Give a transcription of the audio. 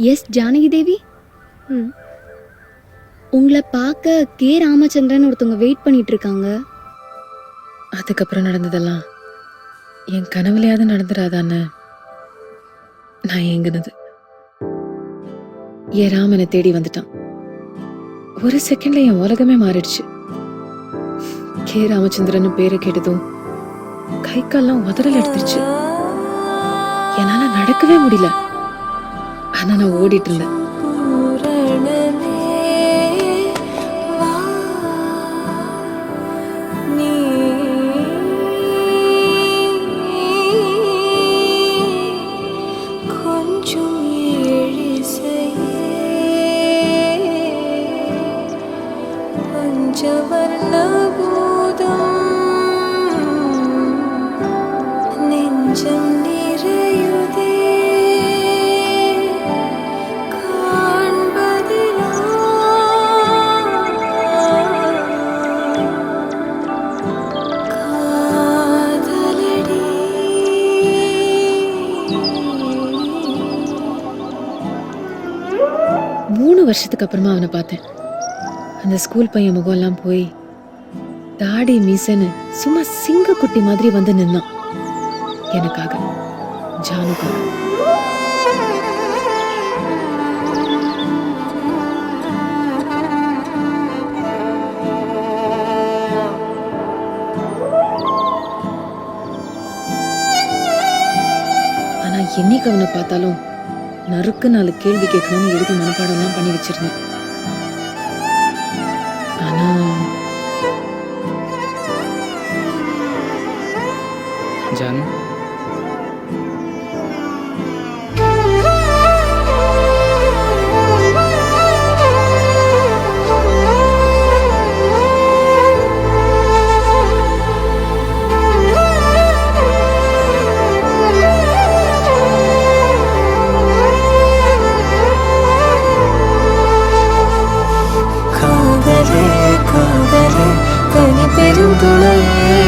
S Janaki தேவி. ம். உங்களை பார்க்க கே ராமச்சந்திரன் ஒருத்தவங்க வெயிட் பண்ணிட்டு இருக்காங்க. அதுக்கப்புறம் நடந்ததெல்லாம் என் கனவுலையாவது நடந்துடாதான்னு நான் ஏங்குனது. என் ராம் என்னை தேடி வந்துட்டான். ஒரு செகண்ட்ல என் உலகமே மாறிடுச்சு. கே ராமச்சந்திரன் பேரை கேட்டதும் கை கால்லாம் உதறல் எடுத்துருச்சு. என்னால நடக்கவே முடியல. ஆனா நான் ஓடிட்டு இருந்தேன். வருஷத்துக்கு அப்புறமா அவனை பார்த்தேன். அந்த ஸ்கூல் பையன் முகம் எல்லாம் போய் தாடி மீசன்னு சும்மா சிங்க குட்டி மாதிரி வந்து நின்னான். எனக்காக, ஜானுக்காக. ஆனா என்னைக்கு அவனை பார்த்தாலும் நறுக்கு 4 கேள்வி கேட்கணும்னு எழுதி மனப்பாடம்லாம் பண்ணி வச்சிருந்தேன். ஆனா ஜானு, கனி பெரும் துணையே